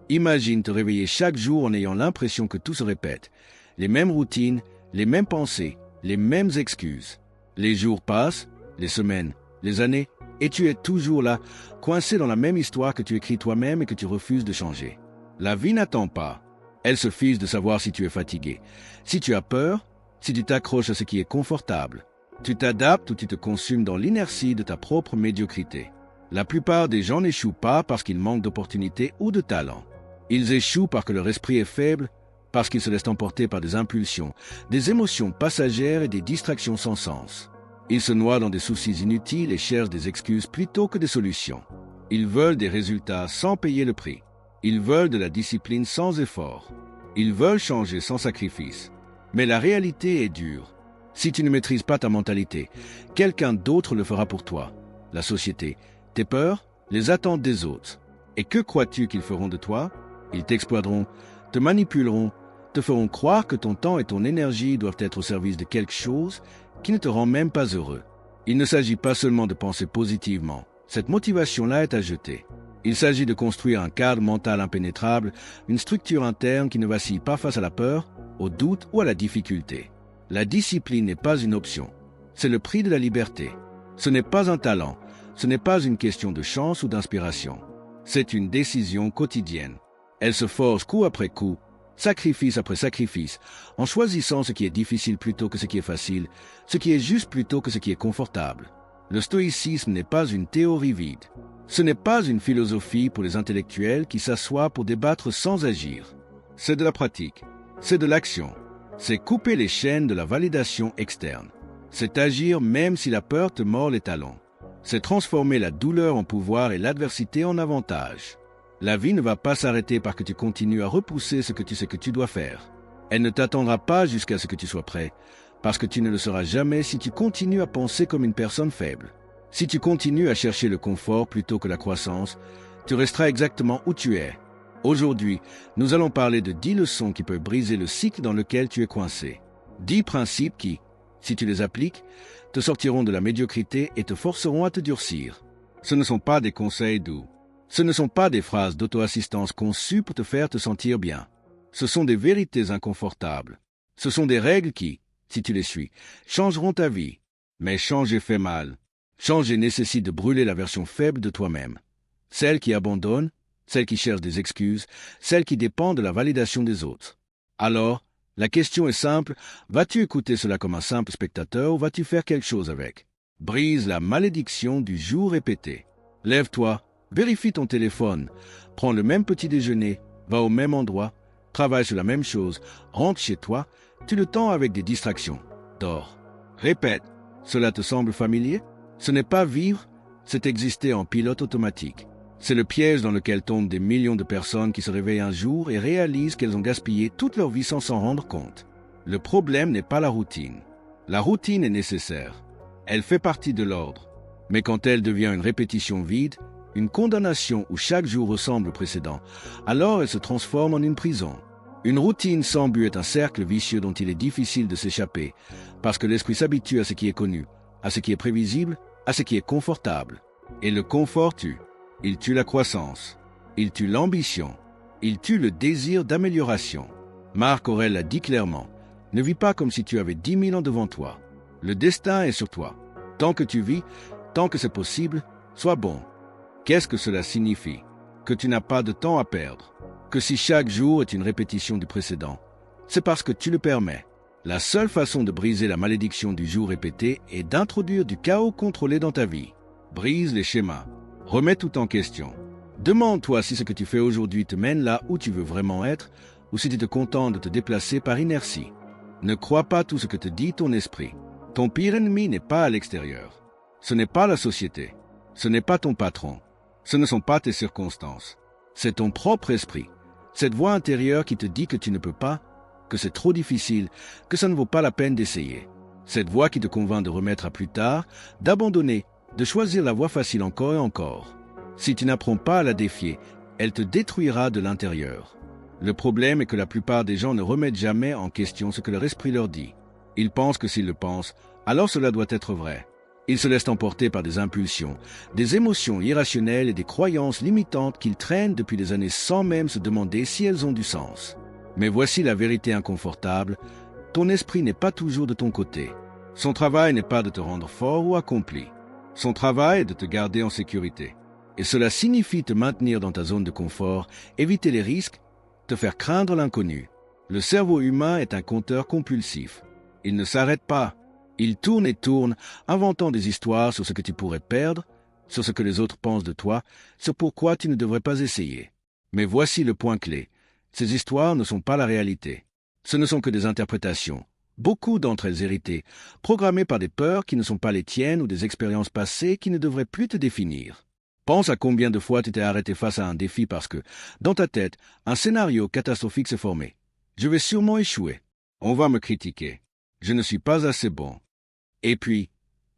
Imagine te réveiller chaque jour en ayant l'impression que tout se répète. Les mêmes routines, les mêmes pensées, les mêmes excuses. Les jours passent, les semaines, les années, et tu es toujours là, coincé dans la même histoire que tu écris toi-même et que tu refuses de changer. La vie n'attend pas. Elle se fiche de savoir si tu es fatigué, si tu as peur, si tu t'accroches à ce qui est confortable. Tu t'adaptes ou tu te consumes dans l'inertie de ta propre médiocrité. La plupart des gens n'échouent pas parce qu'ils manquent d'opportunités ou de talent. Ils échouent parce que leur esprit est faible, parce qu'ils se laissent emporter par des impulsions, des émotions passagères et des distractions sans sens. Ils se noient dans des soucis inutiles et cherchent des excuses plutôt que des solutions. Ils veulent des résultats sans payer le prix. Ils veulent de la discipline sans effort. Ils veulent changer sans sacrifice. Mais la réalité est dure. Si tu ne maîtrises pas ta mentalité, quelqu'un d'autre le fera pour toi. La société, tes peurs, les attentes des autres. Et que crois-tu qu'ils feront de toi? Ils t'exploiteront, te manipuleront, te feront croire que ton temps et ton énergie doivent être au service de quelque chose qui ne te rend même pas heureux. Il ne s'agit pas seulement de penser positivement. Cette motivation-là est à jeter. Il s'agit de construire un cadre mental impénétrable, une structure interne qui ne vacille pas face à la peur, au doute ou à la difficulté. La discipline n'est pas une option. C'est le prix de la liberté. Ce n'est pas un talent. Ce n'est pas une question de chance ou d'inspiration. C'est une décision quotidienne. Elle se forge coup après coup, sacrifice après sacrifice, en choisissant ce qui est difficile plutôt que ce qui est facile, ce qui est juste plutôt que ce qui est confortable. Le stoïcisme n'est pas une théorie vide. Ce n'est pas une philosophie pour les intellectuels qui s'assoient pour débattre sans agir. C'est de la pratique, c'est de l'action. C'est couper les chaînes de la validation externe. C'est agir même si la peur te mord les talons. C'est transformer la douleur en pouvoir et l'adversité en avantage. La vie ne va pas s'arrêter parce que tu continues à repousser ce que tu sais que tu dois faire. Elle ne t'attendra pas jusqu'à ce que tu sois prêt, parce que tu ne le seras jamais si tu continues à penser comme une personne faible. Si tu continues à chercher le confort plutôt que la croissance, tu resteras exactement où tu es. Aujourd'hui, nous allons parler de 10 leçons qui peuvent briser le cycle dans lequel tu es coincé. 10 principes qui, si tu les appliques, te sortiront de la médiocrité et te forceront à te durcir. Ce ne sont pas des conseils doux. Ce ne sont pas des phrases d'auto-assistance conçues pour te faire te sentir bien. Ce sont des vérités inconfortables. Ce sont des règles qui, si tu les suis, changeront ta vie. Mais changer fait mal. Changer nécessite de brûler la version faible de toi-même. Celle qui abandonne, celle qui cherche des excuses, celle qui dépend de la validation des autres. Alors, la question est simple, vas-tu écouter cela comme un simple spectateur ou vas-tu faire quelque chose avec? Brise la malédiction du jour répété. Lève-toi, vérifie ton téléphone, prends le même petit déjeuner, va au même endroit, travaille sur la même chose, rentre chez toi, tu le temps avec des distractions, dors. Répète, cela te semble familier? Ce n'est pas vivre, c'est exister en pilote automatique. C'est le piège dans lequel tombent des millions de personnes qui se réveillent un jour et réalisent qu'elles ont gaspillé toute leur vie sans s'en rendre compte. Le problème n'est pas la routine. La routine est nécessaire. Elle fait partie de l'ordre. Mais quand elle devient une répétition vide, une condamnation où chaque jour ressemble au précédent, alors elle se transforme en une prison. Une routine sans but est un cercle vicieux dont il est difficile de s'échapper, parce que l'esprit s'habitue à ce qui est connu, à ce qui est prévisible, à ce qui est confortable. Et le confort tue. Il tue la croissance. Il tue l'ambition. Il tue le désir d'amélioration. Marc Aurèle l'a dit clairement. Ne vis pas comme si tu avais 10 000 ans devant toi. Le destin est sur toi. Tant que tu vis, tant que c'est possible, sois bon. Qu'est-ce que cela signifie? Que tu n'as pas de temps à perdre. Que si chaque jour est une répétition du précédent, c'est parce que tu le permets. La seule façon de briser la malédiction du jour répété est d'introduire du chaos contrôlé dans ta vie. Brise les schémas. Remets tout en question. Demande-toi si ce que tu fais aujourd'hui te mène là où tu veux vraiment être ou si tu te contentes de te déplacer par inertie. Ne crois pas tout ce que te dit ton esprit. Ton pire ennemi n'est pas à l'extérieur. Ce n'est pas la société. Ce n'est pas ton patron. Ce ne sont pas tes circonstances. C'est ton propre esprit. Cette voix intérieure qui te dit que tu ne peux pas, que c'est trop difficile, que ça ne vaut pas la peine d'essayer. Cette voix qui te convainc de remettre à plus tard, d'abandonner, de choisir la voie facile encore et encore. Si tu n'apprends pas à la défier, elle te détruira de l'intérieur. Le problème est que la plupart des gens ne remettent jamais en question ce que leur esprit leur dit. Ils pensent que s'ils le pensent, alors cela doit être vrai. Ils se laissent emporter par des impulsions, des émotions irrationnelles et des croyances limitantes qu'ils traînent depuis des années sans même se demander si elles ont du sens. Mais voici la vérité inconfortable, ton esprit n'est pas toujours de ton côté. Son travail n'est pas de te rendre fort ou accompli. Son travail est de te garder en sécurité. Et cela signifie te maintenir dans ta zone de confort, éviter les risques, te faire craindre l'inconnu. Le cerveau humain est un compteur compulsif. Il ne s'arrête pas. Il tourne et tourne, inventant des histoires sur ce que tu pourrais perdre, sur ce que les autres pensent de toi, sur pourquoi tu ne devrais pas essayer. Mais voici le point clé. Ces histoires ne sont pas la réalité. Ce ne sont que des interprétations, beaucoup d'entre elles héritées, programmées par des peurs qui ne sont pas les tiennes ou des expériences passées qui ne devraient plus te définir. Pense à combien de fois tu t'es arrêté face à un défi parce que, dans ta tête, un scénario catastrophique s'est formé. Je vais sûrement échouer. On va me critiquer. Je ne suis pas assez bon. Et puis,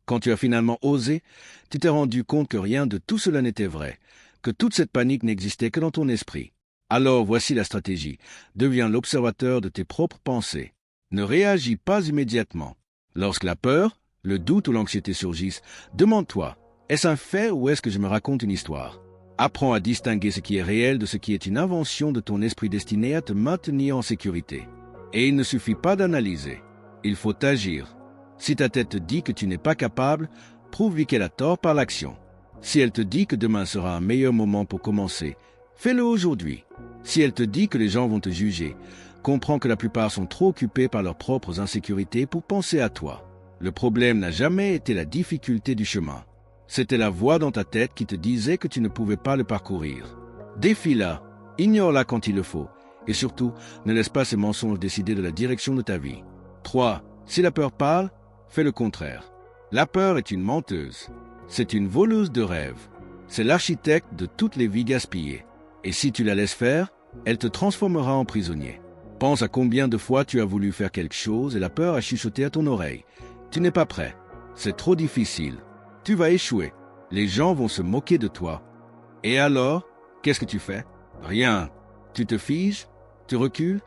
quand tu as finalement osé, tu t'es rendu compte que rien de tout cela n'était vrai, que toute cette panique n'existait que dans ton esprit. Alors voici la stratégie. Deviens l'observateur de tes propres pensées. Ne réagis pas immédiatement. Lorsque la peur, le doute ou l'anxiété surgissent, demande-toi, est-ce un fait ou est-ce que je me raconte une histoire? Apprends à distinguer ce qui est réel de ce qui est une invention de ton esprit destiné à te maintenir en sécurité. Et il ne suffit pas d'analyser. Il faut agir. Si ta tête te dit que tu n'es pas capable, prouve-lui qu'elle a tort par l'action. Si elle te dit que demain sera un meilleur moment pour commencer, fais-le aujourd'hui. Si elle te dit que les gens vont te juger, comprends que la plupart sont trop occupés par leurs propres insécurités pour penser à toi. Le problème n'a jamais été la difficulté du chemin. C'était la voix dans ta tête qui te disait que tu ne pouvais pas le parcourir. Défie-la, ignore-la quand il le faut, et surtout, ne laisse pas ces mensonges décider de la direction de ta vie. 3. Si la peur parle, fais le contraire. La peur est une menteuse. C'est une voleuse de rêves. C'est l'architecte de toutes les vies gaspillées. Et si tu la laisses faire, elle te transformera en prisonnier. Pense à combien de fois tu as voulu faire quelque chose et la peur a chuchoté à ton oreille. Tu n'es pas prêt. C'est trop difficile. Tu vas échouer. Les gens vont se moquer de toi. Et alors, qu'est-ce que tu fais? Rien. Tu te figes, tu recules,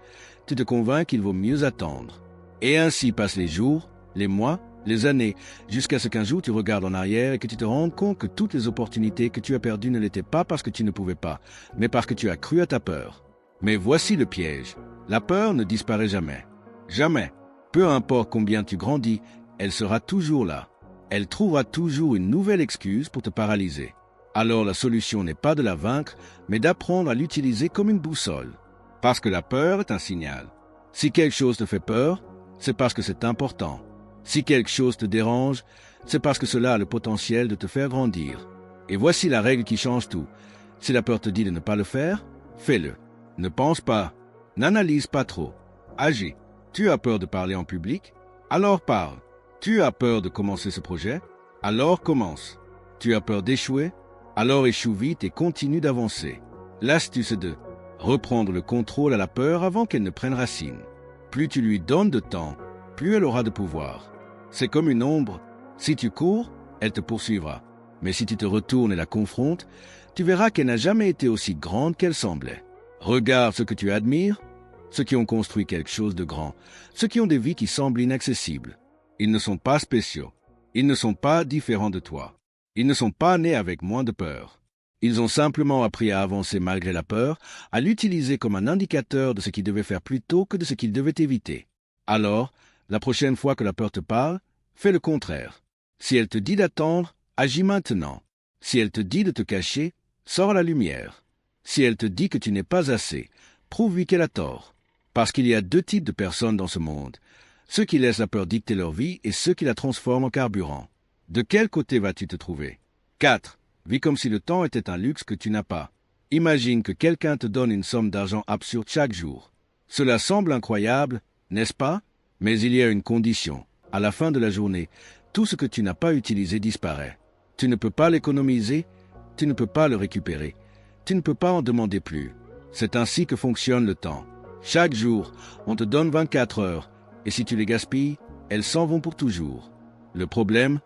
tu te convaincs qu'il vaut mieux attendre. Et ainsi passent les jours, les mois, les années, jusqu'à ce qu'un jour tu regardes en arrière et que tu te rendes compte que toutes les opportunités que tu as perdues ne l'étaient pas parce que tu ne pouvais pas, mais parce que tu as cru à ta peur. Mais voici le piège. La peur ne disparaît jamais. Jamais. Peu importe combien tu grandis, elle sera toujours là. Elle trouvera toujours une nouvelle excuse pour te paralyser. Alors la solution n'est pas de la vaincre, mais d'apprendre à l'utiliser comme une boussole. Parce que la peur est un signal. Si quelque chose te fait peur, c'est parce que c'est important. Si quelque chose te dérange, c'est parce que cela a le potentiel de te faire grandir. Et voici la règle qui change tout. Si la peur te dit de ne pas le faire, fais-le. Ne pense pas. N'analyse pas trop. Agis. Tu as peur de parler en public? Alors parle. Tu as peur de commencer ce projet? Alors commence. Tu as peur d'échouer? Alors échoue vite et continue d'avancer. L'astuce est de reprendre le contrôle à la peur avant qu'elle ne prenne racine. Plus tu lui donnes de temps, plus elle aura de pouvoir. C'est comme une ombre. Si tu cours, elle te poursuivra. Mais si tu te retournes et la confrontes, tu verras qu'elle n'a jamais été aussi grande qu'elle semblait. Regarde ceux que tu admires, ceux qui ont construit quelque chose de grand, ceux qui ont des vies qui semblent inaccessibles. Ils ne sont pas spéciaux. Ils ne sont pas différents de toi. Ils ne sont pas nés avec moins de peur. Ils ont simplement appris à avancer malgré la peur, à l'utiliser comme un indicateur de ce qu'ils devaient faire plutôt que de ce qu'ils devaient éviter. Alors, la prochaine fois que la peur te parle, fais le contraire. Si elle te dit d'attendre, agis maintenant. Si elle te dit de te cacher, sors à la lumière. Si elle te dit que tu n'es pas assez, prouve-lui qu'elle a tort. Parce qu'il y a deux types de personnes dans ce monde. Ceux qui laissent la peur dicter leur vie et ceux qui la transforment en carburant. De quel côté vas-tu te trouver? 4. Vis comme si le temps était un luxe que tu n'as pas. Imagine que quelqu'un te donne une somme d'argent absurde chaque jour. Cela semble incroyable, n'est-ce pas? Mais il y a une condition. À la fin de la journée, tout ce que tu n'as pas utilisé disparaît. Tu ne peux pas l'économiser, tu ne peux pas le récupérer. Tu ne peux pas en demander plus. C'est ainsi que fonctionne le temps. Chaque jour, on te donne 24 heures, et si tu les gaspilles, elles s'en vont pour toujours. Le problème,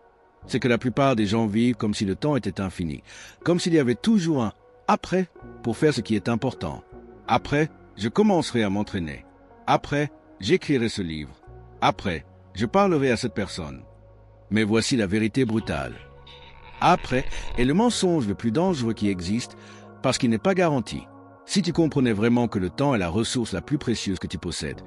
c'est que la plupart des gens vivent comme si le temps était infini, comme s'il y avait toujours un « après » pour faire ce qui est important. Après, je commencerai à m'entraîner. Après, j'écrirai ce livre. Après, je parlerai à cette personne. Mais voici la vérité brutale. Après est le mensonge le plus dangereux qui existe parce qu'il n'est pas garanti. Si tu comprenais vraiment que le temps est la ressource la plus précieuse que tu possèdes,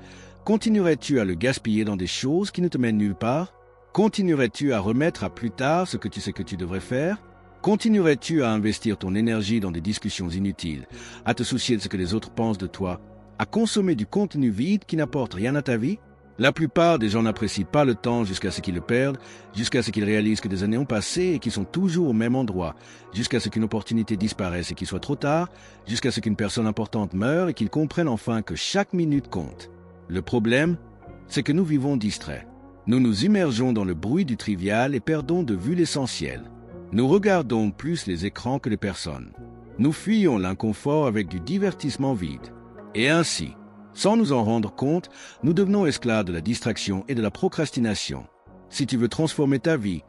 continuerais-tu à le gaspiller dans des choses qui ne te mènent nulle part? Continuerais-tu à remettre à plus tard ce que tu sais que tu devrais faire? Continuerais-tu à investir ton énergie dans des discussions inutiles, à te soucier de ce que les autres pensent de toi, à consommer du contenu vide qui n'apporte rien à ta vie? La plupart des gens n'apprécient pas le temps jusqu'à ce qu'ils le perdent, jusqu'à ce qu'ils réalisent que des années ont passé et qu'ils sont toujours au même endroit, jusqu'à ce qu'une opportunité disparaisse et qu'il soit trop tard, jusqu'à ce qu'une personne importante meure et qu'ils comprennent enfin que chaque minute compte. Le problème, c'est que nous vivons distraits. Nous nous immergeons dans le bruit du trivial et perdons de vue l'essentiel. Nous regardons plus les écrans que les personnes. Nous fuyons l'inconfort avec du divertissement vide. Et ainsi, sans nous en rendre compte, nous devenons esclaves de la distraction et de la procrastination. Si tu veux transformer ta vie,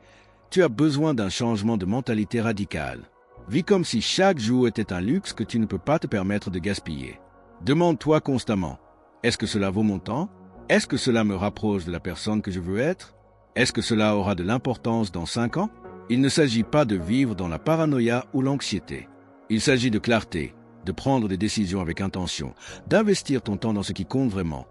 tu as besoin d'un changement de mentalité radical. Vis comme si chaque jour était un luxe que tu ne peux pas te permettre de gaspiller. Demande-toi constamment, est-ce que cela vaut mon temps? Est-ce que cela me rapproche de la personne que je veux être? Est-ce que cela aura de l'importance dans 5 ans? Il ne s'agit pas de vivre dans la paranoïa ou l'anxiété. Il s'agit de clarté, de prendre des décisions avec intention, d'investir ton temps dans ce qui compte vraiment,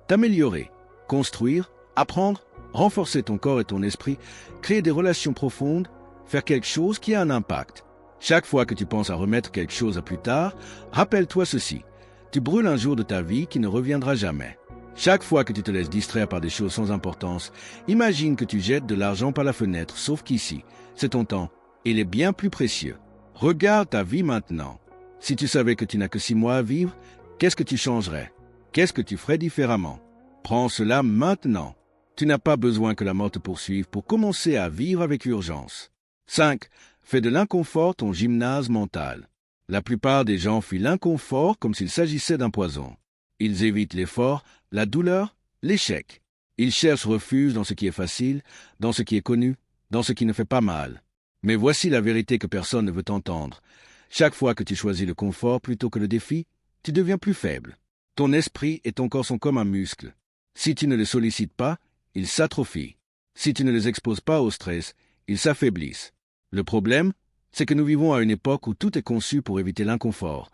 t'améliorer, construire, apprendre, renforcer ton corps et ton esprit, créer des relations profondes, faire quelque chose qui a un impact. Chaque fois que tu penses à remettre quelque chose à plus tard, rappelle-toi ceci. Tu brûles un jour de ta vie qui ne reviendra jamais. Chaque fois que tu te laisses distraire par des choses sans importance, imagine que tu jettes de l'argent par la fenêtre, sauf qu'ici, c'est ton temps. Il est bien plus précieux. Regarde ta vie maintenant. Si tu savais que tu n'as que 6 mois à vivre, qu'est-ce que tu changerais? Qu'est-ce que tu ferais différemment? Prends cela maintenant. Tu n'as pas besoin que la mort te poursuive pour commencer à vivre avec urgence. 5. Fais de l'inconfort ton gymnase mental. La plupart des gens fuient l'inconfort comme s'il s'agissait d'un poison. Ils évitent l'effort, la douleur, l'échec. Ils cherchent refuge dans ce qui est facile, dans ce qui est connu, dans ce qui ne fait pas mal. Mais voici la vérité que personne ne veut entendre. Chaque fois que tu choisis le confort plutôt que le défi, tu deviens plus faible. Ton esprit et ton corps sont comme un muscle. Si tu ne les sollicites pas, ils s'atrophient. Si tu ne les exposes pas au stress, ils s'affaiblissent. Le problème, c'est que nous vivons à une époque où tout est conçu pour éviter l'inconfort.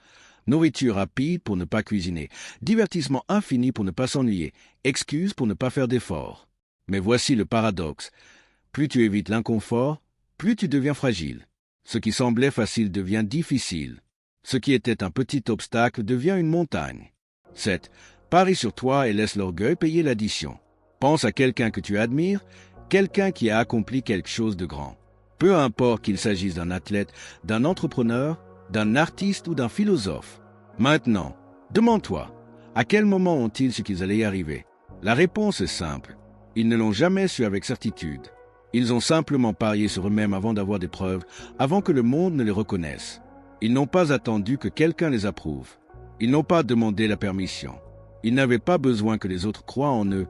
Nourriture rapide pour ne pas cuisiner, divertissement infini pour ne pas s'ennuyer, excuses pour ne pas faire d'efforts. Mais voici le paradoxe. Plus tu évites l'inconfort, plus tu deviens fragile. Ce qui semblait facile devient difficile. Ce qui était un petit obstacle devient une montagne. 7. Parie sur toi et laisse l'orgueil payer l'addition. Pense à quelqu'un que tu admires, quelqu'un qui a accompli quelque chose de grand. Peu importe qu'il s'agisse d'un athlète, d'un entrepreneur, d'un artiste ou d'un philosophe. Maintenant, demande-toi, à quel moment ont-ils su qu'ils allaient y arriver? La réponse est simple. Ils ne l'ont jamais su avec certitude. Ils ont simplement parié sur eux-mêmes avant d'avoir des preuves, avant que le monde ne les reconnaisse. Ils n'ont pas attendu que quelqu'un les approuve. Ils n'ont pas demandé la permission. Ils n'avaient pas besoin que les autres croient en eux,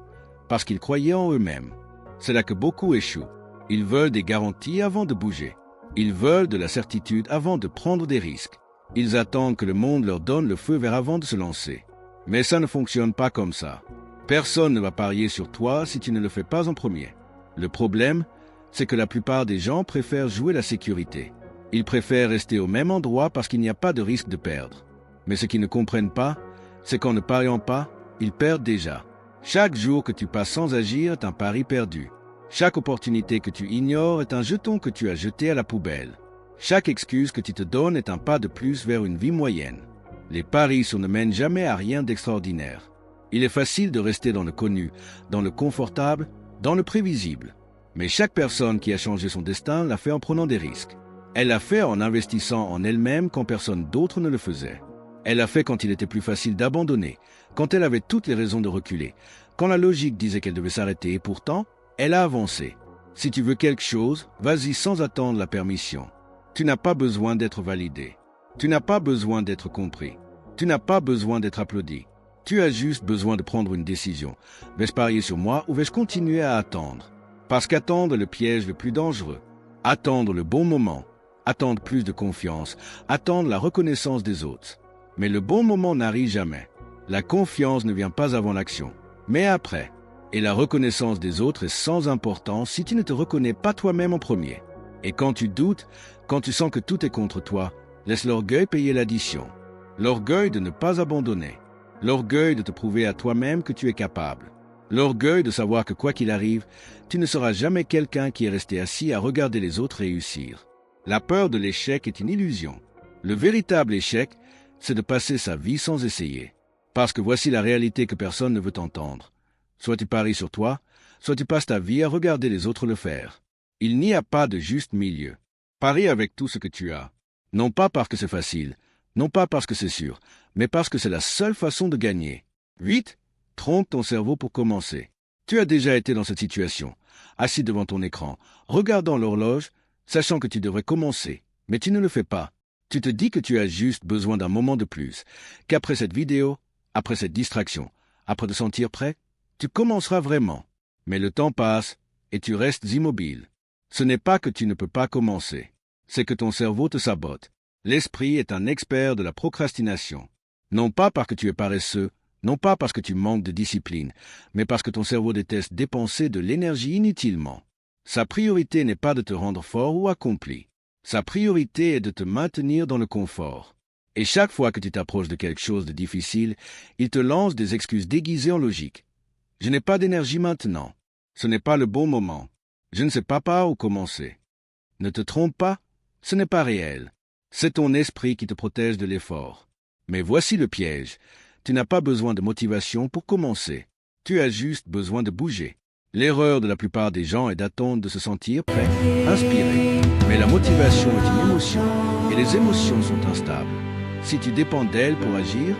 parce qu'ils croyaient en eux-mêmes. C'est là que beaucoup échouent. Ils veulent des garanties avant de bouger. Ils veulent de la certitude avant de prendre des risques. Ils attendent que le monde leur donne le feu vert avant de se lancer. Mais ça ne fonctionne pas comme ça. Personne ne va parier sur toi si tu ne le fais pas en premier. Le problème, c'est que la plupart des gens préfèrent jouer la sécurité. Ils préfèrent rester au même endroit parce qu'il n'y a pas de risque de perdre. Mais ce qu'ils ne comprennent pas, c'est qu'en ne pariant pas, ils perdent déjà. Chaque jour que tu passes sans agir est un pari perdu. Chaque opportunité que tu ignores est un jeton que tu as jeté à la poubelle. Chaque excuse que tu te donnes est un pas de plus vers une vie moyenne. Les paris ne mènent jamais à rien d'extraordinaire. Il est facile de rester dans le connu, dans le confortable, dans le prévisible. Mais chaque personne qui a changé son destin l'a fait en prenant des risques. Elle l'a fait en investissant en elle-même quand personne d'autre ne le faisait. Elle l'a fait quand il était plus facile d'abandonner, quand elle avait toutes les raisons de reculer, quand la logique disait qu'elle devait s'arrêter et pourtant, elle a avancé. Si tu veux quelque chose, vas-y sans attendre la permission. Tu n'as pas besoin d'être validé. Tu n'as pas besoin d'être compris. Tu n'as pas besoin d'être applaudi. Tu as juste besoin de prendre une décision. Vais-je parier sur moi ou vais-je continuer à attendre? Parce qu'attendre est le piège le plus dangereux. Attendre le bon moment. Attendre plus de confiance. Attendre la reconnaissance des autres. Mais le bon moment n'arrive jamais. La confiance ne vient pas avant l'action, mais après. Et la reconnaissance des autres est sans importance si tu ne te reconnais pas toi-même en premier. Et quand tu doutes, quand tu sens que tout est contre toi, laisse l'orgueil payer l'addition. L'orgueil de ne pas abandonner. L'orgueil de te prouver à toi-même que tu es capable. L'orgueil de savoir que quoi qu'il arrive, tu ne seras jamais quelqu'un qui est resté assis à regarder les autres réussir. La peur de l'échec est une illusion. Le véritable échec, c'est de passer sa vie sans essayer. Parce que voici la réalité que personne ne veut entendre. Soit tu paries sur toi, soit tu passes ta vie à regarder les autres le faire. Il n'y a pas de juste milieu. Parie avec tout ce que tu as. Non pas parce que c'est facile, non pas parce que c'est sûr, mais parce que c'est la seule façon de gagner. Vite, trompe ton cerveau pour commencer. Tu as déjà été dans cette situation, assis devant ton écran, regardant l'horloge, sachant que tu devrais commencer, mais tu ne le fais pas. Tu te dis que tu as juste besoin d'un moment de plus, qu'après cette vidéo, après cette distraction, après te sentir prêt, tu commenceras vraiment. Mais le temps passe et tu restes immobile. Ce n'est pas que tu ne peux pas commencer, c'est que ton cerveau te sabote. L'esprit est un expert de la procrastination. Non pas parce que tu es paresseux, non pas parce que tu manques de discipline, mais parce que ton cerveau déteste dépenser de l'énergie inutilement. Sa priorité n'est pas de te rendre fort ou accompli. Sa priorité est de te maintenir dans le confort. Et chaque fois que tu t'approches de quelque chose de difficile, il te lance des excuses déguisées en logique. Je n'ai pas d'énergie maintenant. Ce n'est pas le bon moment. Je ne sais pas par où commencer. Ne te trompe pas, ce n'est pas réel. C'est ton esprit qui te protège de l'effort. Mais voici le piège. Tu n'as pas besoin de motivation pour commencer. Tu as juste besoin de bouger. L'erreur de la plupart des gens est d'attendre de se sentir prêt, inspiré. Mais la motivation est une émotion, et les émotions sont instables. Si tu dépends d'elles pour agir,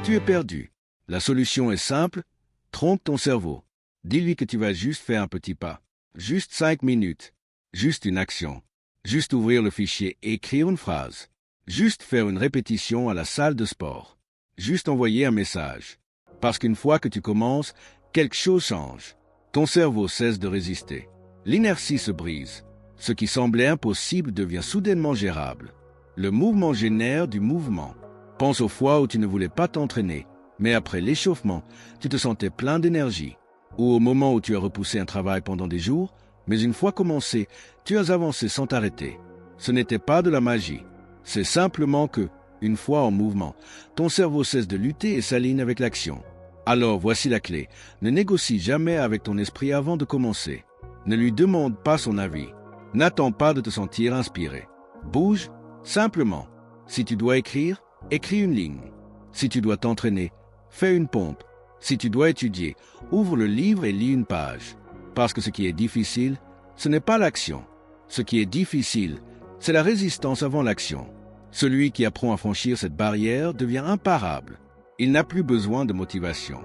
tu es perdu. La solution est simple, trompe ton cerveau. Dis-lui que tu vas juste faire un petit pas. Juste 5 minutes. Juste une action. Juste ouvrir le fichier et écrire une phrase. Juste faire une répétition à la salle de sport. Juste envoyer un message. Parce qu'une fois que tu commences, quelque chose change. Ton cerveau cesse de résister. L'inertie se brise. Ce qui semblait impossible devient soudainement gérable. Le mouvement génère du mouvement. Pense aux fois où tu ne voulais pas t'entraîner, mais après l'échauffement, tu te sentais plein d'énergie. Ou au moment où tu as repoussé un travail pendant des jours, mais une fois commencé, tu as avancé sans t'arrêter. Ce n'était pas de la magie. C'est simplement que, une fois en mouvement, ton cerveau cesse de lutter et s'aligne avec l'action. Alors voici la clé. Ne négocie jamais avec ton esprit avant de commencer. Ne lui demande pas son avis. N'attends pas de te sentir inspiré. Bouge, simplement. Si tu dois écrire, écris une ligne. Si tu dois t'entraîner, fais une pompe. Si tu dois étudier, ouvre le livre et lis une page. Parce que ce qui est difficile, ce n'est pas l'action. Ce qui est difficile, c'est la résistance avant l'action. Celui qui apprend à franchir cette barrière devient imparable. Il n'a plus besoin de motivation.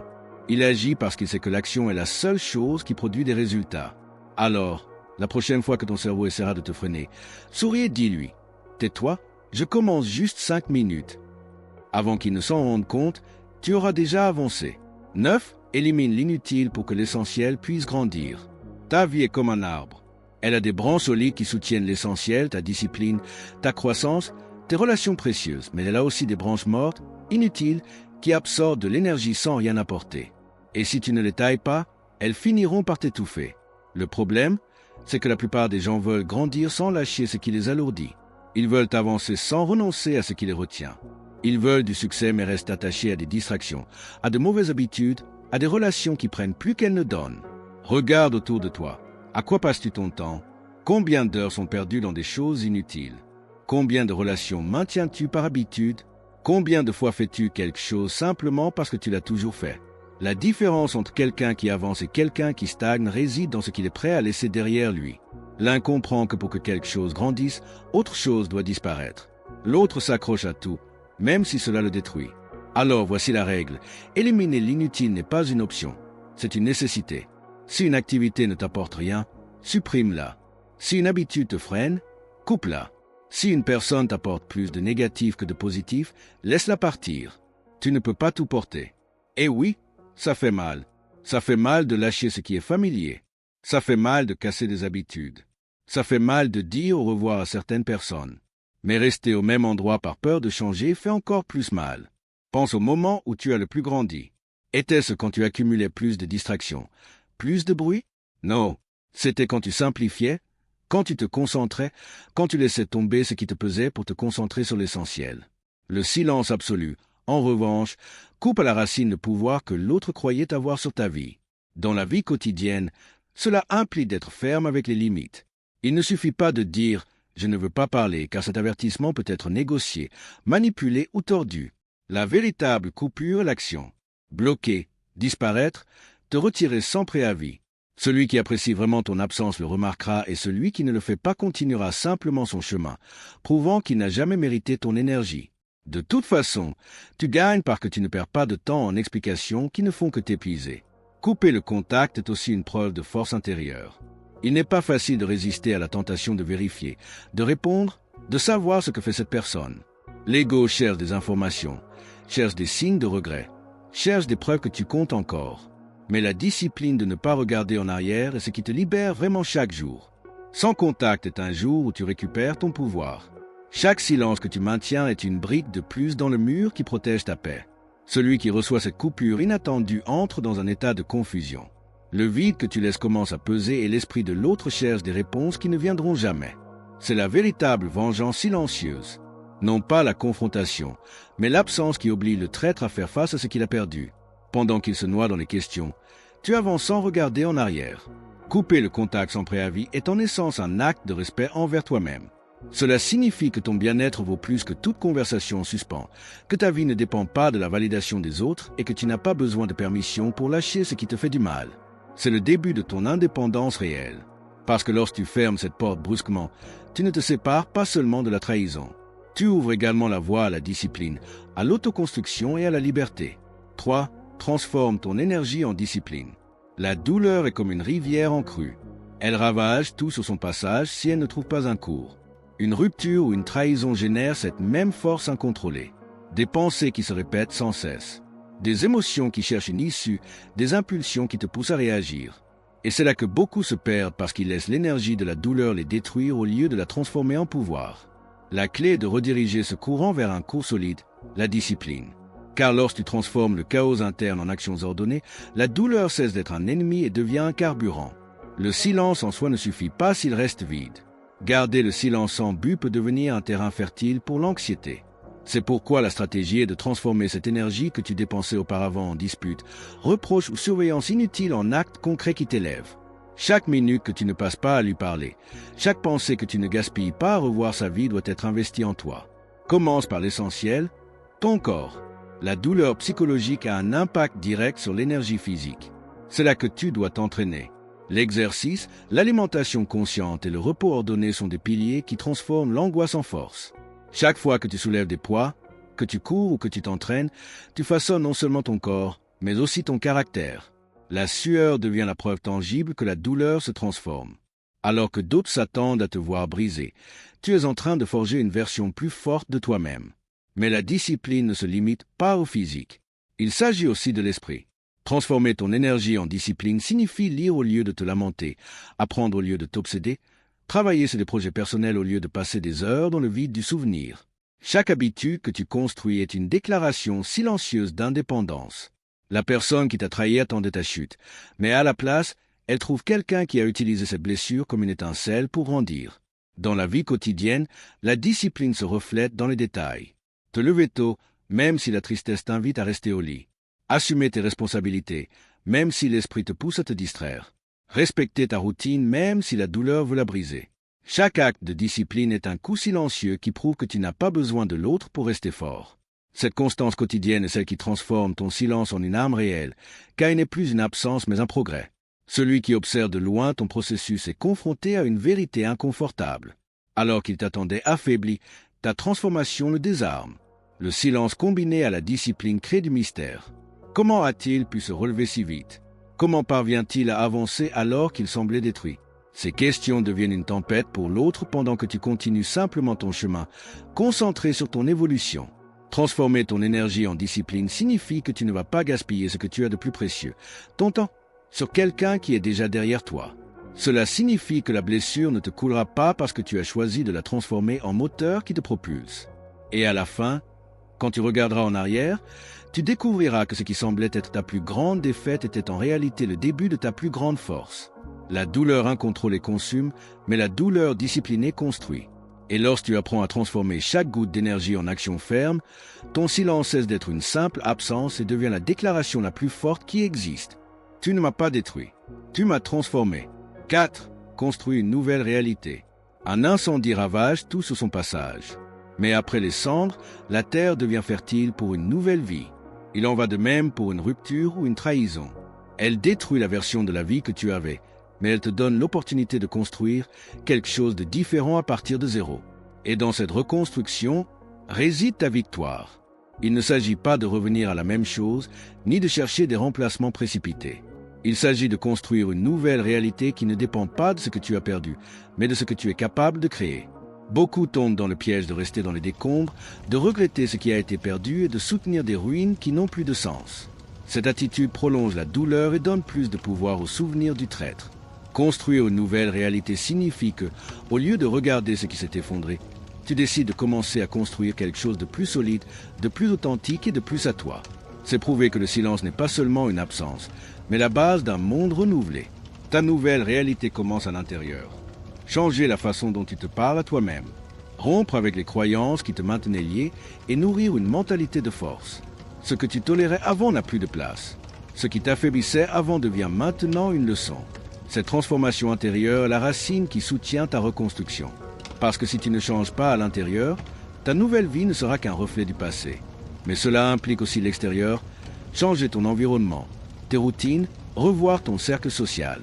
Il agit parce qu'il sait que l'action est la seule chose qui produit des résultats. Alors, la prochaine fois que ton cerveau essaiera de te freiner, souris et dis-lui « Tais-toi, je commence juste 5 minutes. » Avant qu'il ne s'en rende compte, tu auras déjà avancé. 9. Élimine l'inutile pour que l'essentiel puisse grandir. Ta vie est comme un arbre. Elle a des branches solides qui soutiennent l'essentiel, ta discipline, ta croissance, tes relations précieuses, mais elle a aussi des branches mortes, inutiles, qui absorbent de l'énergie sans rien apporter. Et si tu ne les tailles pas, elles finiront par t'étouffer. Le problème, c'est que la plupart des gens veulent grandir sans lâcher ce qui les alourdit. Ils veulent avancer sans renoncer à ce qui les retient. Ils veulent du succès mais restent attachés à des distractions, à de mauvaises habitudes, à des relations qui prennent plus qu'elles ne donnent. Regarde autour de toi. À quoi passes-tu ton temps? Combien d'heures sont perdues dans des choses inutiles? Combien de relations maintiens-tu par habitude? Combien de fois fais-tu quelque chose simplement parce que tu l'as toujours fait? La différence entre quelqu'un qui avance et quelqu'un qui stagne réside dans ce qu'il est prêt à laisser derrière lui. L'un comprend que pour que quelque chose grandisse, autre chose doit disparaître. L'autre s'accroche à tout, même si cela le détruit. Alors voici la règle. Éliminer l'inutile n'est pas une option, c'est une nécessité. Si une activité ne t'apporte rien, supprime-la. Si une habitude te freine, coupe-la. Si une personne t'apporte plus de négatif que de positif, laisse-la partir. Tu ne peux pas tout porter. Et oui, ça fait mal. Ça fait mal de lâcher ce qui est familier. Ça fait mal de casser des habitudes. Ça fait mal de dire au revoir à certaines personnes. Mais rester au même endroit par peur de changer fait encore plus mal. Pense au moment où tu as le plus grandi. Était-ce quand tu accumulais plus de distractions, plus de bruit? Non, c'était quand tu simplifiais, quand tu te concentrais, quand tu laissais tomber ce qui te pesait pour te concentrer sur l'essentiel. Le silence absolu, en revanche, coupe à la racine le pouvoir que l'autre croyait avoir sur ta vie. Dans la vie quotidienne, cela implique d'être ferme avec les limites. Il ne suffit pas de dire « je ne veux pas parler » car cet avertissement peut être négocié, manipulé ou tordu. La véritable coupure est l'action. Bloquer, disparaître, te retirer sans préavis. Celui qui apprécie vraiment ton absence le remarquera et celui qui ne le fait pas continuera simplement son chemin, prouvant qu'il n'a jamais mérité ton énergie. De toute façon, tu gagnes parce que tu ne perds pas de temps en explications qui ne font que t'épuiser. Couper le contact est aussi une preuve de force intérieure. Il n'est pas facile de résister à la tentation de vérifier, de répondre, de savoir ce que fait cette personne. L'ego cherche des informations, cherche des signes de regret, cherche des preuves que tu comptes encore. Mais la discipline de ne pas regarder en arrière est ce qui te libère vraiment chaque jour. Sans contact est un jour où tu récupères ton pouvoir. Chaque silence que tu maintiens est une brique de plus dans le mur qui protège ta paix. Celui qui reçoit cette coupure inattendue entre dans un état de confusion. Le vide que tu laisses commence à peser et l'esprit de l'autre cherche des réponses qui ne viendront jamais. C'est la véritable vengeance silencieuse. Non pas la confrontation, mais l'absence qui oblige le traître à faire face à ce qu'il a perdu. Pendant qu'il se noie dans les questions, tu avances sans regarder en arrière. Couper le contact sans préavis est en essence un acte de respect envers toi-même. Cela signifie que ton bien-être vaut plus que toute conversation en suspens, que ta vie ne dépend pas de la validation des autres et que tu n'as pas besoin de permission pour lâcher ce qui te fait du mal. C'est le début de ton indépendance réelle. Parce que lorsque tu fermes cette porte brusquement, tu ne te sépares pas seulement de la trahison. Tu ouvres également la voie à la discipline, à l'autoconstruction et à la liberté. 3. Transforme ton énergie en discipline. La douleur est comme une rivière en crue. Elle ravage tout sur son passage si elle ne trouve pas un cours. Une rupture ou une trahison génère cette même force incontrôlée. Des pensées qui se répètent sans cesse. Des émotions qui cherchent une issue, des impulsions qui te poussent à réagir. Et c'est là que beaucoup se perdent parce qu'ils laissent l'énergie de la douleur les détruire au lieu de la transformer en pouvoir. La clé est de rediriger ce courant vers un cours solide, la discipline. Car lorsque tu transformes le chaos interne en actions ordonnées, la douleur cesse d'être un ennemi et devient un carburant. Le silence en soi ne suffit pas s'il reste vide. Garder le silence sans but peut devenir un terrain fertile pour l'anxiété. C'est pourquoi la stratégie est de transformer cette énergie que tu dépensais auparavant en dispute, reproche ou surveillance inutile en actes concrets qui t'élèvent. Chaque minute que tu ne passes pas à lui parler, chaque pensée que tu ne gaspilles pas à revoir sa vie doit être investie en toi. Commence par l'essentiel, ton corps. La douleur psychologique a un impact direct sur l'énergie physique. C'est là que tu dois t'entraîner. L'exercice, l'alimentation consciente et le repos ordonné sont des piliers qui transforment l'angoisse en force. Chaque fois que tu soulèves des poids, que tu cours ou que tu t'entraînes, tu façonnes non seulement ton corps, mais aussi ton caractère. La sueur devient la preuve tangible que la douleur se transforme. Alors que d'autres s'attendent à te voir briser, tu es en train de forger une version plus forte de toi-même. Mais la discipline ne se limite pas au physique. Il s'agit aussi de l'esprit. Transformer ton énergie en discipline signifie lire au lieu de te lamenter, apprendre au lieu de t'obséder, travailler sur des projets personnels au lieu de passer des heures dans le vide du souvenir. Chaque habitude que tu construis est une déclaration silencieuse d'indépendance. La personne qui t'a trahi attendait ta chute, mais à la place, elle trouve quelqu'un qui a utilisé cette blessure comme une étincelle pour grandir. Dans la vie quotidienne, la discipline se reflète dans les détails. Te lever tôt, même si la tristesse t'invite à rester au lit. Assumer tes responsabilités, même si l'esprit te pousse à te distraire. Respecter ta routine, même si la douleur veut la briser. Chaque acte de discipline est un coup silencieux qui prouve que tu n'as pas besoin de l'autre pour rester fort. Cette constance quotidienne est celle qui transforme ton silence en une arme réelle, car il n'est plus une absence mais un progrès. Celui qui observe de loin ton processus est confronté à une vérité inconfortable. Alors qu'il t'attendait affaibli, ta transformation le désarme. Le silence combiné à la discipline crée du mystère. Comment a-t-il pu se relever si vite? Comment parvient-il à avancer alors qu'il semblait détruit? Ces questions deviennent une tempête pour l'autre pendant que tu continues simplement ton chemin, concentré sur ton évolution. Transformer ton énergie en discipline signifie que tu ne vas pas gaspiller ce que tu as de plus précieux, ton temps, sur quelqu'un qui est déjà derrière toi. Cela signifie que la blessure ne te coulera pas parce que tu as choisi de la transformer en moteur qui te propulse. Et à la fin, quand tu regarderas en arrière, Tu découvriras que ce qui semblait être ta plus grande défaite était en réalité le début de ta plus grande force. La douleur incontrôlée consume, mais la douleur disciplinée construit. Et lorsque tu apprends à transformer chaque goutte d'énergie en action ferme, ton silence cesse d'être une simple absence et devient la déclaration la plus forte qui existe. Tu ne m'as pas détruit. Tu m'as transformé. 4. Construis une nouvelle réalité. Un incendie ravage tout sur son passage. Mais après les cendres, la terre devient fertile pour une nouvelle vie. Il en va de même pour une rupture ou une trahison. Elle détruit la version de la vie que tu avais, mais elle te donne l'opportunité de construire quelque chose de différent à partir de zéro. Et dans cette reconstruction réside ta victoire. Il ne s'agit pas de revenir à la même chose, ni de chercher des remplacements précipités. Il s'agit de construire une nouvelle réalité qui ne dépend pas de ce que tu as perdu, mais de ce que tu es capable de créer. Beaucoup tombent dans le piège de rester dans les décombres, de regretter ce qui a été perdu et de soutenir des ruines qui n'ont plus de sens. Cette attitude prolonge la douleur et donne plus de pouvoir au souvenir du traître. Construire une nouvelle réalité signifie que, au lieu de regarder ce qui s'est effondré, tu décides de commencer à construire quelque chose de plus solide, de plus authentique et de plus à toi. C'est prouver que le silence n'est pas seulement une absence, mais la base d'un monde renouvelé. Ta nouvelle réalité commence à l'intérieur. Changer la façon dont tu te parles à toi-même. Rompre avec les croyances qui te maintenaient lié et nourrir une mentalité de force. Ce que tu tolérais avant n'a plus de place. Ce qui t'affaiblissait avant devient maintenant une leçon. Cette transformation intérieure est la racine qui soutient ta reconstruction. Parce que si tu ne changes pas à l'intérieur, ta nouvelle vie ne sera qu'un reflet du passé. Mais cela implique aussi l'extérieur, changer ton environnement, tes routines, revoir ton cercle social.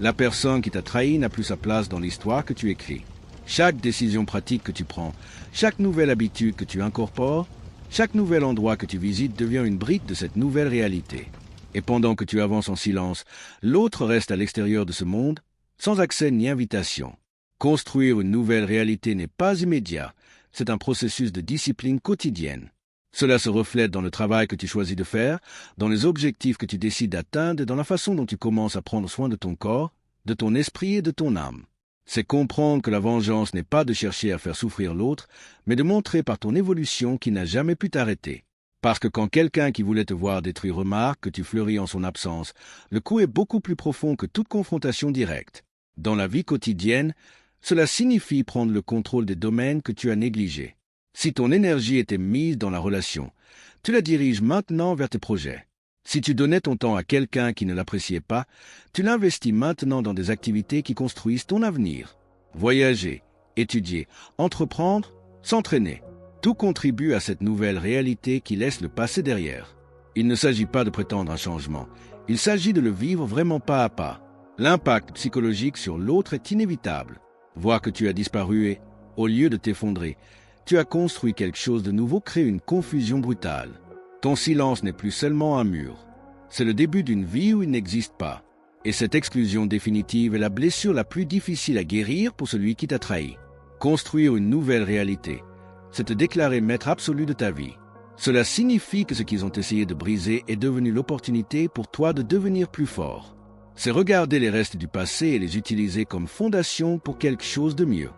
La personne qui t'a trahi n'a plus sa place dans l'histoire que tu écris. Chaque décision pratique que tu prends, chaque nouvelle habitude que tu incorpores, chaque nouvel endroit que tu visites devient une brique de cette nouvelle réalité. Et pendant que tu avances en silence, l'autre reste à l'extérieur de ce monde, sans accès ni invitation. Construire une nouvelle réalité n'est pas immédiat, c'est un processus de discipline quotidienne. Cela se reflète dans le travail que tu choisis de faire, dans les objectifs que tu décides d'atteindre et dans la façon dont tu commences à prendre soin de ton corps, de ton esprit et de ton âme. C'est comprendre que la vengeance n'est pas de chercher à faire souffrir l'autre, mais de montrer par ton évolution qu'il n'a jamais pu t'arrêter. Parce que quand quelqu'un qui voulait te voir détruire remarque que tu fleuris en son absence, le coup est beaucoup plus profond que toute confrontation directe. Dans la vie quotidienne, cela signifie prendre le contrôle des domaines que tu as négligés. Si ton énergie était mise dans la relation, tu la diriges maintenant vers tes projets. Si tu donnais ton temps à quelqu'un qui ne l'appréciait pas, tu l'investis maintenant dans des activités qui construisent ton avenir. Voyager, étudier, entreprendre, s'entraîner. Tout contribue à cette nouvelle réalité qui laisse le passé derrière. Il ne s'agit pas de prétendre un changement. Il s'agit de le vivre vraiment pas à pas. L'impact psychologique sur l'autre est inévitable. Voir que tu as disparu et, au lieu de t'effondrer, tu as construit quelque chose de nouveau, crée une confusion brutale. Ton silence n'est plus seulement un mur. C'est le début d'une vie où il n'existe pas. Et cette exclusion définitive est la blessure la plus difficile à guérir pour celui qui t'a trahi. Construire une nouvelle réalité, c'est te déclarer maître absolu de ta vie. Cela signifie que ce qu'ils ont essayé de briser est devenu l'opportunité pour toi de devenir plus fort. C'est regarder les restes du passé et les utiliser comme fondation pour quelque chose de mieux.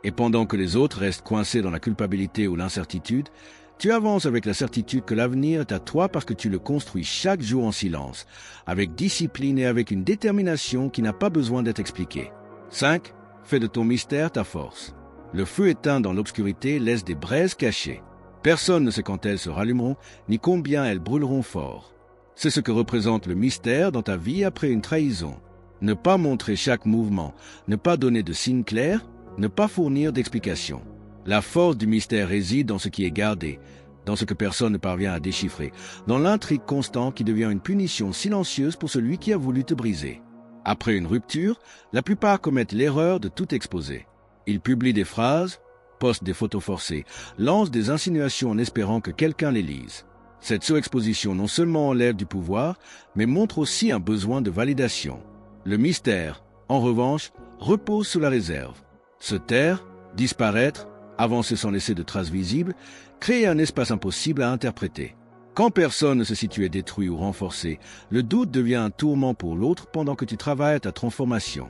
Et pendant que les autres restent coincés dans la culpabilité ou l'incertitude, tu avances avec la certitude que l'avenir est à toi parce que tu le construis chaque jour en silence, avec discipline et avec une détermination qui n'a pas besoin d'être expliquée. 5. Fais de ton mystère ta force. Le feu éteint dans l'obscurité laisse des braises cachées. Personne ne sait quand elles se rallumeront, ni combien elles brûleront fort. C'est ce que représente le mystère dans ta vie après une trahison. Ne pas montrer chaque mouvement, ne pas donner de signes clairs, ne pas fournir d'explications. La force du mystère réside dans ce qui est gardé, dans ce que personne ne parvient à déchiffrer, dans l'intrigue constante qui devient une punition silencieuse pour celui qui a voulu te briser. Après une rupture, la plupart commettent l'erreur de tout exposer. Ils publient des phrases, postent des photos forcées, lancent des insinuations en espérant que quelqu'un les lise. Cette surexposition non seulement enlève du pouvoir, mais montre aussi un besoin de validation. Le mystère, en revanche, repose sous la réserve. Se taire, disparaître, avancer sans laisser de traces visibles, créer un espace impossible à interpréter. Quand personne ne se situe détruit ou renforcé, le doute devient un tourment pour l'autre pendant que tu travailles à ta transformation.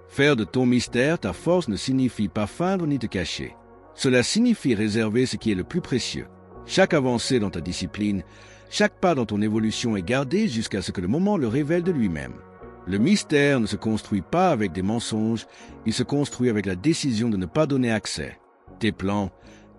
Faire de ton mystère ta force ne signifie pas feindre ni te cacher. Cela signifie réserver ce qui est le plus précieux. Chaque avancée dans ta discipline, Chaque pas dans ton évolution est gardé jusqu'à ce que le moment le révèle de lui-même. Le mystère ne se construit pas avec des mensonges, il se construit avec la décision de ne pas donner accès. Tes plans,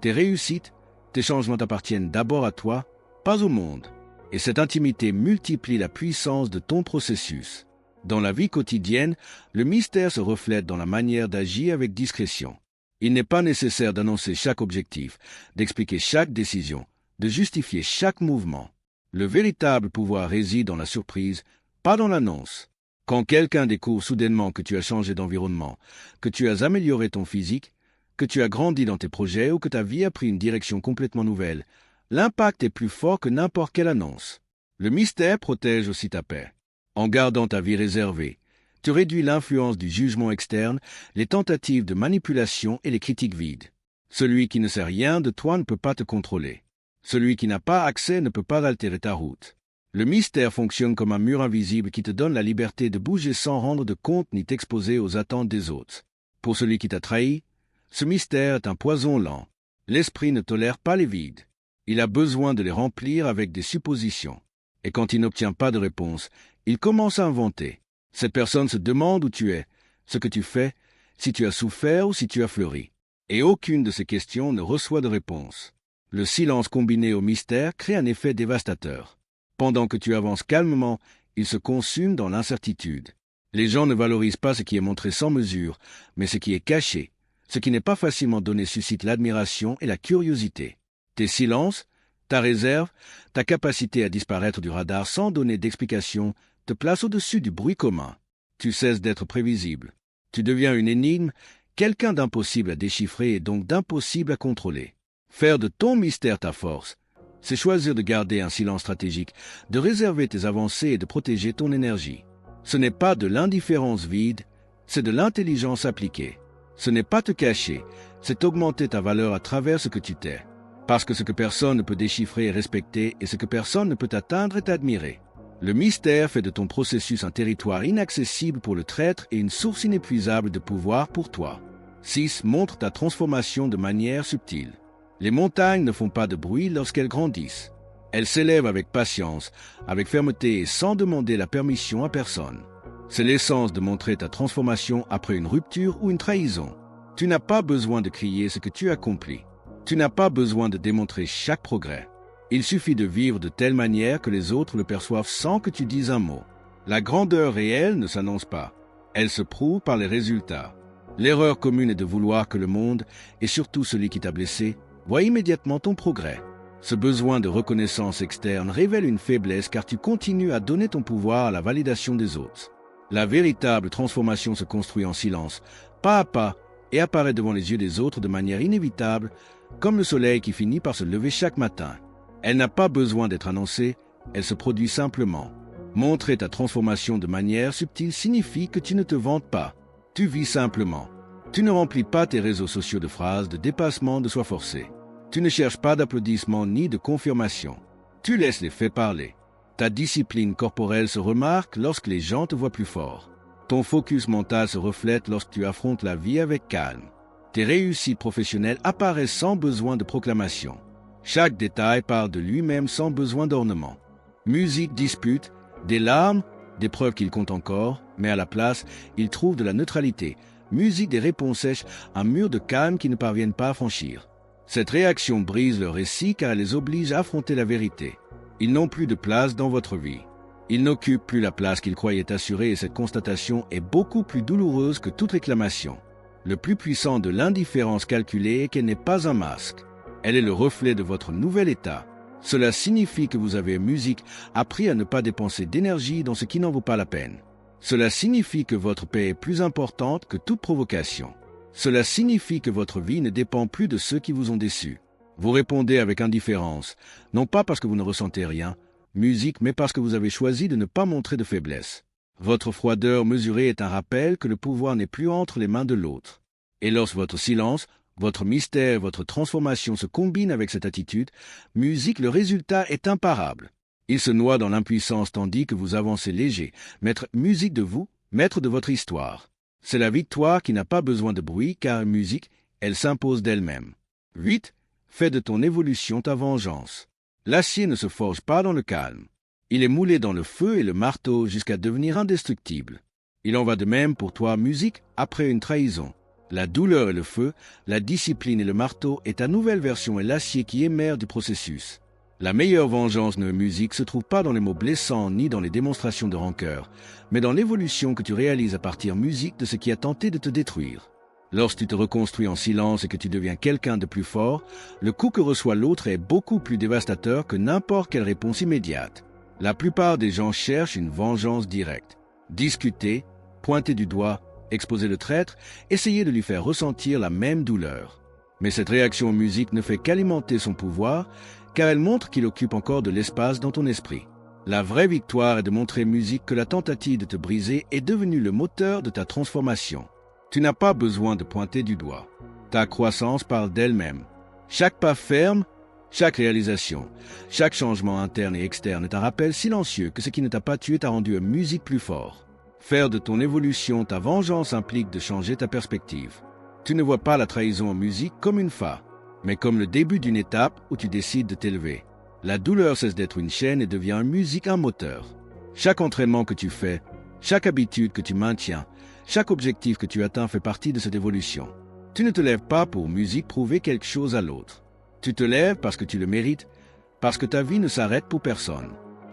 tes réussites, tes changements appartiennent d'abord à toi, pas au monde. Et cette intimité multiplie la puissance de ton processus. Dans la vie quotidienne, le mystère se reflète dans la manière d'agir avec discrétion. Il n'est pas nécessaire d'annoncer chaque objectif, d'expliquer chaque décision, de justifier chaque mouvement. Le véritable pouvoir réside dans la surprise, pas dans l'annonce. Quand quelqu'un découvre soudainement que tu as changé d'environnement, que tu as amélioré ton physique, que tu as grandi dans tes projets ou que ta vie a pris une direction complètement nouvelle, l'impact est plus fort que n'importe quelle annonce. Le mystère protège aussi ta paix. En gardant ta vie réservée, tu réduis l'influence du jugement externe, les tentatives de manipulation et les critiques vides. Celui qui ne sait rien de toi ne peut pas te contrôler. Celui qui n'a pas accès ne peut pas altérer ta route. Le mystère fonctionne comme un mur invisible qui te donne la liberté de bouger sans rendre de compte ni t'exposer aux attentes des autres. Pour celui qui t'a trahi, ce mystère est un poison lent. L'esprit ne tolère pas les vides. Il a besoin de les remplir avec des suppositions. Et quand il n'obtient pas de réponse, il commence à inventer. Cette personne se demande où tu es, ce que tu fais, si tu as souffert ou si tu as fleuri. Et aucune de ces questions ne reçoit de réponse. Le silence combiné au mystère crée un effet dévastateur. Pendant que tu avances calmement, il se consume dans l'incertitude. Les gens ne valorisent pas ce qui est montré sans mesure, mais ce qui est caché. Ce qui n'est pas facilement donné suscite l'admiration et la curiosité. Tes silences, ta réserve, ta capacité à disparaître du radar sans donner d'explication te placent au-dessus du bruit commun. Tu cesses d'être prévisible. Tu deviens une énigme, quelqu'un d'impossible à déchiffrer et donc d'impossible à contrôler. Faire de ton mystère ta force, c'est choisir de garder un silence stratégique, de réserver tes avancées et de protéger ton énergie. Ce n'est pas de l'indifférence vide, c'est de l'intelligence appliquée. Ce n'est pas te cacher, c'est augmenter ta valeur à travers ce que tu t'es. Parce que ce que personne ne peut déchiffrer est respecté et ce que personne ne peut atteindre est admiré. Le mystère fait de ton processus un territoire inaccessible pour le traître et une source inépuisable de pouvoir pour toi. 6. Montre ta transformation de manière subtile. Les montagnes ne font pas de bruit lorsqu'elles grandissent. Elles s'élèvent avec patience, avec fermeté et sans demander la permission à personne. C'est l'essence de montrer ta transformation après une rupture ou une trahison. Tu n'as pas besoin de crier ce que tu accomplis. Tu n'as pas besoin de démontrer chaque progrès. Il suffit de vivre de telle manière que les autres le perçoivent sans que tu dises un mot. La grandeur réelle ne s'annonce pas. Elle se prouve par les résultats. L'erreur commune est de vouloir que le monde, et surtout celui qui t'a blessé, voit immédiatement ton progrès. Ce besoin de reconnaissance externe révèle une faiblesse car tu continues à donner ton pouvoir à la validation des autres. La véritable transformation se construit en silence, pas à pas, et apparaît devant les yeux des autres de manière inévitable, comme le soleil qui finit par se lever chaque matin. Elle n'a pas besoin d'être annoncée, elle se produit simplement. Montrer ta transformation de manière subtile signifie que tu ne te vantes pas. Tu vis simplement. Tu ne remplis pas tes réseaux sociaux de phrases de dépassement de soi forcé. Tu ne cherches pas d'applaudissements ni de confirmation. Tu laisses les faits parler. Ta discipline corporelle se remarque lorsque les gens te voient plus fort. Ton focus mental se reflète lorsque tu affrontes la vie avec calme. Tes réussites professionnelles apparaissent sans besoin de proclamation. Chaque détail parle de lui-même sans besoin d'ornement. Musique dispute, des larmes, des preuves qu'il compte encore, mais à la place, il trouve de la neutralité. Musique des réponses sèches, un mur de calme qu'ils ne parviennent pas à franchir. Cette réaction brise leur récit car elle les oblige à affronter la vérité. Ils n'ont plus de place dans votre vie. Ils n'occupent plus la place qu'ils croyaient assurée et cette constatation est beaucoup plus douloureuse que toute réclamation. Le plus puissant de l'indifférence calculée est qu'elle n'est pas un masque. Elle est le reflet de votre nouvel état. Cela signifie que vous avez, musique, appris à ne pas dépenser d'énergie dans ce qui n'en vaut pas la peine. Cela signifie que votre paix est plus importante que toute provocation. Cela signifie que votre vie ne dépend plus de ceux qui vous ont déçus. Vous répondez avec indifférence, non pas parce que vous ne ressentez rien, musique, mais parce que vous avez choisi de ne pas montrer de faiblesse. Votre froideur mesurée est un rappel que le pouvoir n'est plus entre les mains de l'autre. Et lorsque votre silence, votre mystère, votre transformation se combinent avec cette attitude, musique, le résultat est imparable. Il se noie dans l'impuissance tandis que vous avancez léger, maître musique de vous, maître de votre histoire. C'est la victoire qui n'a pas besoin de bruit car musique, elle s'impose d'elle-même. 8. Fais de ton évolution ta vengeance. L'acier ne se forge pas dans le calme. Il est moulé dans le feu et le marteau jusqu'à devenir indestructible. Il en va de même pour toi, musique, après une trahison. La douleur et le feu, la discipline et le marteau et ta nouvelle version est l'acier qui émerge du processus. La meilleure vengeance de musique se trouve pas dans les mots blessants ni dans les démonstrations de rancœur, mais dans l'évolution que tu réalises à partir musique de ce qui a tenté de te détruire. Lorsque tu te reconstruis en silence et que tu deviens quelqu'un de plus fort, le coup que reçoit l'autre est beaucoup plus dévastateur que n'importe quelle réponse immédiate. La plupart des gens cherchent une vengeance directe. Discuter, pointer du doigt, exposer le traître, essayer de lui faire ressentir la même douleur. Mais cette réaction aux musiques ne fait qu'alimenter son pouvoir, car elle montre qu'il occupe encore de l'espace dans ton esprit. La vraie victoire est de montrer musique que la tentative de te briser est devenue le moteur de ta transformation. Tu n'as pas besoin de pointer du doigt. Ta croissance parle d'elle-même. Chaque pas ferme, chaque réalisation, chaque changement interne et externe est un rappel silencieux que ce qui ne t'a pas tué t'a rendu une musique plus fort. Faire de ton évolution ta vengeance implique de changer ta perspective. Tu ne vois pas la trahison en musique comme une fin, mais comme le début d'une étape où tu décides de t'élever. La douleur cesse d'être une chaîne et devient en musique un moteur. Chaque entraînement que tu fais, chaque habitude que tu maintiens, chaque objectif que tu atteins fait partie de cette évolution. Tu ne te lèves pas pour musique prouver quelque chose à l'autre. Tu te lèves parce que tu le mérites, parce que ta vie ne s'arrête pour personne.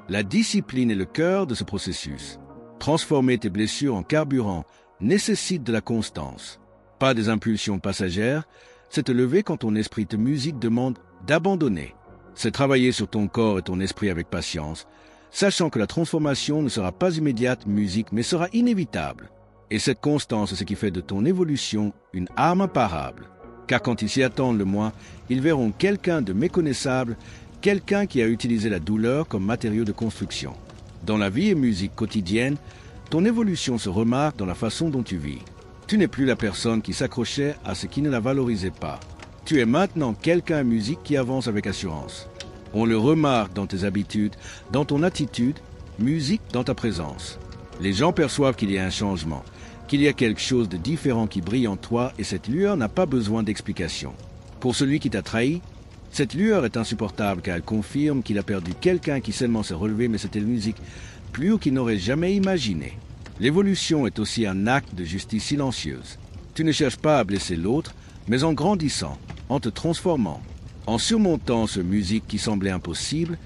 La discipline est le cœur de ce processus. Transformer tes blessures en carburant nécessite de la constance. Pas des impulsions passagères, c'est te lever quand ton esprit te musique demande d'abandonner. C'est travailler sur ton corps et ton esprit avec patience, sachant que la transformation ne sera pas immédiate musique mais sera inévitable. Et cette constance est ce qui fait de ton évolution une arme imparable. Car quand ils s'y attendent le moins, ils verront quelqu'un de méconnaissable, quelqu'un qui a utilisé la douleur comme matériau de construction. Dans la vie et musique quotidienne, ton évolution se remarque dans la façon dont tu vis. Tu n'es plus la personne qui s'accrochait à ce qui ne la valorisait pas. Tu es maintenant quelqu'un en musique qui avance avec assurance. On le remarque dans tes habitudes, dans ton attitude, musique dans ta présence. Les gens perçoivent qu'il y a un changement, qu'il y a quelque chose de différent qui brille en toi et cette lueur n'a pas besoin d'explication. Pour celui qui t'a trahi, cette lueur est insupportable car elle confirme qu'il a perdu quelqu'un qui seulement s'est relevé mais c'était une musique plus haut qu'il n'aurait jamais imaginé. L'évolution est aussi un acte de justice silencieuse. Tu ne cherches pas à blesser l'autre, mais en grandissant, en te transformant, en surmontant ce musique qui semblait impossible,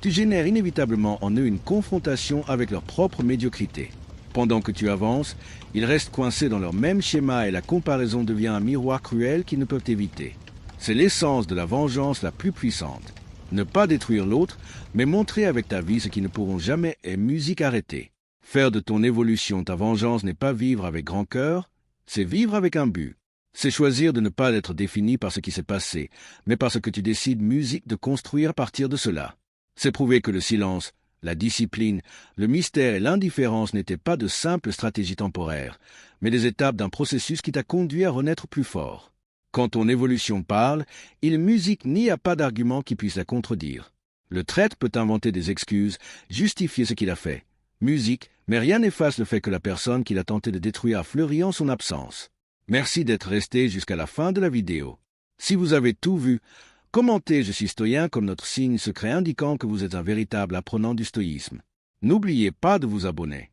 tu génères inévitablement en eux une confrontation avec leur propre médiocrité. Pendant que tu avances, ils restent coincés dans leur même schéma et la comparaison devient un miroir cruel qu'ils ne peuvent éviter. C'est l'essence de la vengeance la plus puissante. Ne pas détruire l'autre, mais montrer avec ta vie ce qu'ils ne pourront jamais est musique arrêtée. Faire de ton évolution ta vengeance n'est pas vivre avec grand cœur, c'est vivre avec un but. C'est choisir de ne pas être défini par ce qui s'est passé, mais par ce que tu décides musique de construire à partir de cela. C'est prouver que le silence, la discipline, le mystère et l'indifférence n'étaient pas de simples stratégies temporaires, mais des étapes d'un processus qui t'a conduit à renaître plus fort. Quand ton évolution parle, il musique n'y a pas d'argument qui puisse la contredire. Le traître peut inventer des excuses, justifier ce qu'il a fait. Musique, mais rien n'efface le fait que la personne qu'il a tenté de détruire a fleuri en son absence. Merci d'être resté jusqu'à la fin de la vidéo. Si vous avez tout vu, commentez « Je suis stoïen » comme notre signe secret indiquant que vous êtes un véritable apprenant du stoïsme. N'oubliez pas de vous abonner.